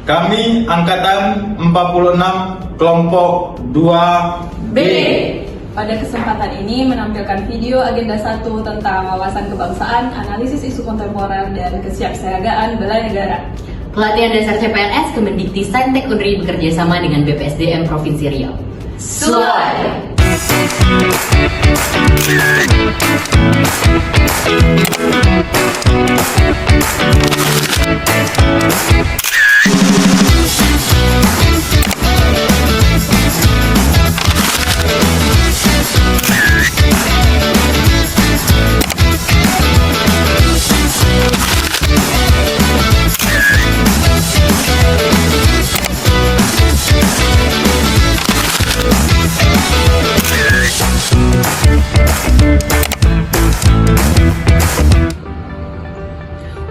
Kami Angkatan 46 Kelompok 2B. Pada kesempatan ini menampilkan video agenda 1 tentang wawasan kebangsaan, analisis isu kontemporer, dan kesiapsiagaan bela negara. Pelatihan dasar CPNS Kemendikti-Saintek Unri bekerja sama dengan BPSDM Provinsi Riau. Sulai.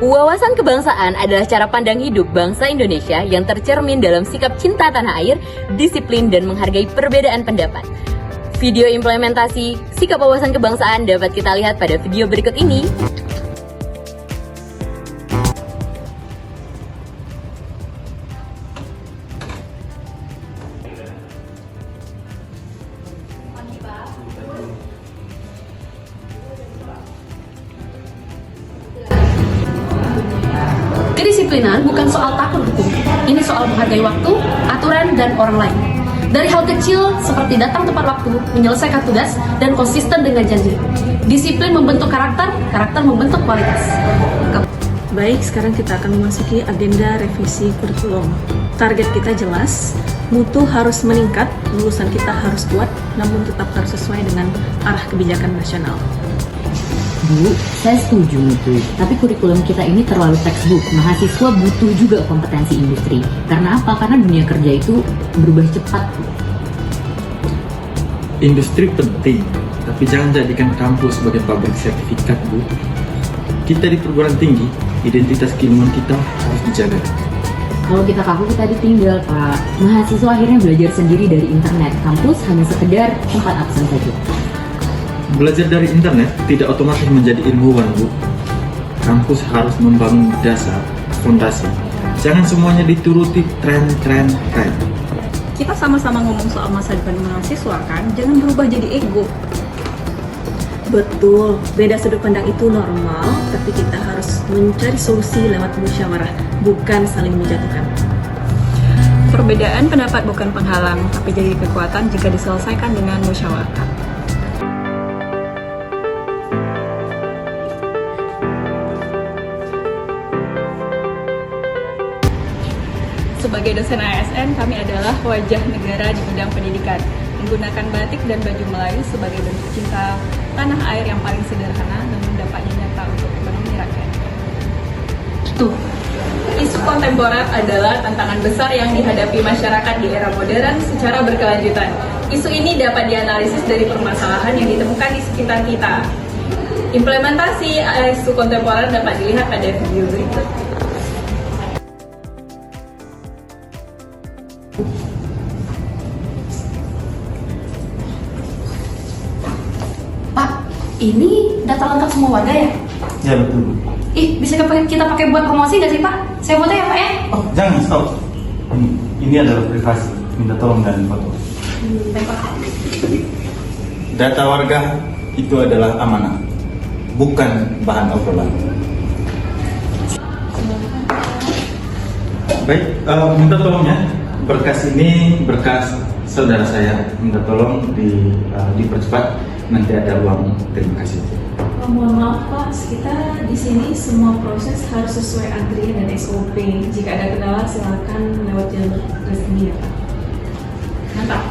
Wawasan kebangsaan adalah cara pandang hidup bangsa Indonesia yang tercermin dalam sikap cinta tanah air, disiplin, dan menghargai perbedaan pendapat. Video implementasi sikap wawasan kebangsaan dapat kita lihat pada video berikut ini. Kedisiplinan bukan soal takut hukum. Ini soal menghargai waktu, aturan, dan orang lain. Dari hal kecil seperti datang tepat waktu, menyelesaikan tugas, dan konsisten dengan janji. Disiplin membentuk karakter, karakter membentuk kualitas. Baik, sekarang kita akan memasuki agenda revisi kurikulum. Target kita jelas, mutu harus meningkat, lulusan kita harus kuat, namun tetap harus sesuai dengan arah kebijakan nasional. Bu, saya setuju itu. Tapi kurikulum kita ini terlalu textbook. Mahasiswa butuh juga kompetensi industri. Karena apa? Karena dunia kerja itu berubah cepat. Industri penting, tapi jangan jadikan kampus sebagai pabrik sertifikat, Bu. Kita di perguruan tinggi, identitas keilmuan kita harus dijaga. Kalau kita kaku, kita ditinggal, Pak. Mahasiswa akhirnya belajar sendiri dari internet. Kampus hanya sekedar tempat absen saja. Belajar dari internet tidak otomatis menjadi ilmuwan, Bu. Kampus harus membangun dasar, fondasi. Jangan semuanya dituruti tren. Kita sama-sama ngomong soal masa depan mahasiswa kan, jangan berubah jadi ego. Betul, beda sudut pandang itu normal, tapi kita harus mencari solusi lewat musyawarah, bukan saling menjatuhkan. Perbedaan pendapat bukan penghalang, tapi jadi kekuatan jika diselesaikan dengan musyawarah. Sebagai dosen ASN, kami adalah wajah negara di bidang pendidikan, menggunakan batik dan baju Melayu sebagai bentuk cinta tanah air yang paling sederhana namun dampaknya nyata untuk ekonomi rakyat. Tuh, isu kontemporer adalah tantangan besar yang dihadapi masyarakat di era modern secara berkelanjutan. Isu ini dapat dianalisis dari permasalahan yang ditemukan di sekitar kita. Implementasi isu kontemporer dapat dilihat pada video berikut. Pak, ini data lengkap semua warga ya? Ya betul. Ih, bisa kita pakai buat promosi nggak sih, Pak? Saya foto ya, Pak ya? Oh jangan, stop. Ini adalah privasi. Minta tolong dan foto. Baik, Pak. Data warga itu adalah amanah, bukan bahan obrolan. Baik, minta tolong ya. Berkas ini berkas saudara saya. Minta tolong dipercepat. Nanti ada uang. Terima kasih. Mohon maaf Pak, kita di sini semua proses harus sesuai antrian dan SOP. Jika ada kendala silakan lewat jalur resmi ya Pak. Mantap.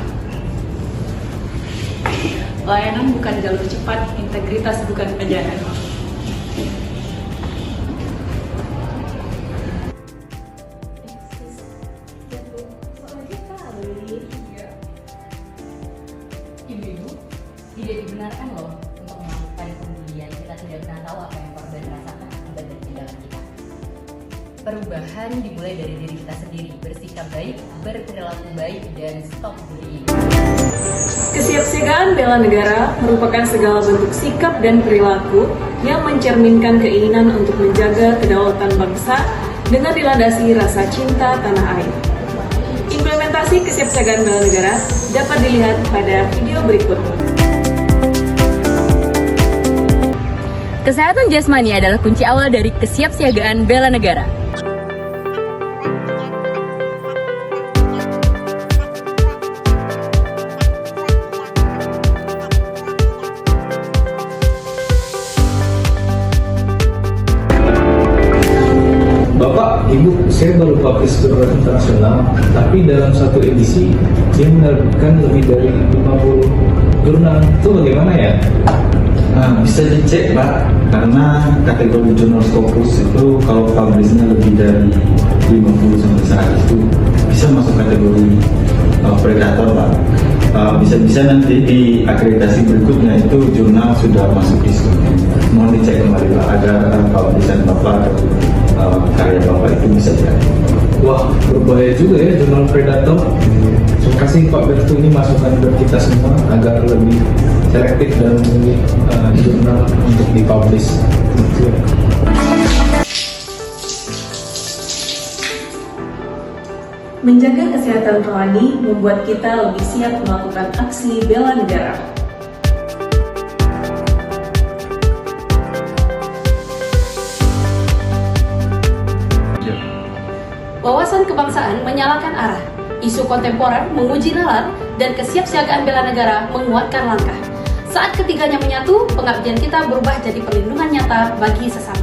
Layanan bukan jalur cepat, integritas bukan kejaran. Ibu-ibu, tidak dibenarkan loh untuk melakukan pembulian. Kita tidak pernah tahu apa yang korban rasakan akibat dari tindakan kita. Perubahan dimulai dari diri kita sendiri, bersikap baik, berperilaku baik, dan stop bullying. Kesiapsiagaan bela negara merupakan segala bentuk sikap dan perilaku yang mencerminkan keinginan untuk menjaga kedaulatan bangsa dengan dilandasi rasa cinta tanah air. Implementasi kesiapsiagaan bela negara dapat dilihat pada video berikut. Kesehatan jasmani adalah kunci awal dari kesiapsiagaan bela negara. Bapak, Ibu, saya baru publish jurnal internasional, tapi dalam satu edisi dia menerbitkan lebih dari 50 jurnal. Itu bagaimana ya? Nah, bisa dicek Pak, karena kategori jurnal Scopus itu kalau publishnya lebih dari 50 sampai 100 itu bisa masuk kategori predator Pak. Bisa-bisa nanti di akreditasi berikutnya itu jurnal sudah masuk di situ. Mohon dicek kembali Pak agar publishan Bapak atau karya Bapak itu bisa jadi. Wah, berbahaya juga ya jurnal predator. Terima kasih Pak Bertu, ini masukan buat kita semua agar lebih selektif dalam memilih jurnal untuk dipublish. Menjaga kesehatan rohani membuat kita lebih siap melakukan aksi bela negara. Wawasan kebangsaan menyalakan arah, isu kontemporer menguji nalar, dan kesiapsiagaan bela negara menguatkan langkah. Saat ketiganya menyatu, pengabdian kita berubah jadi perlindungan nyata bagi sesama.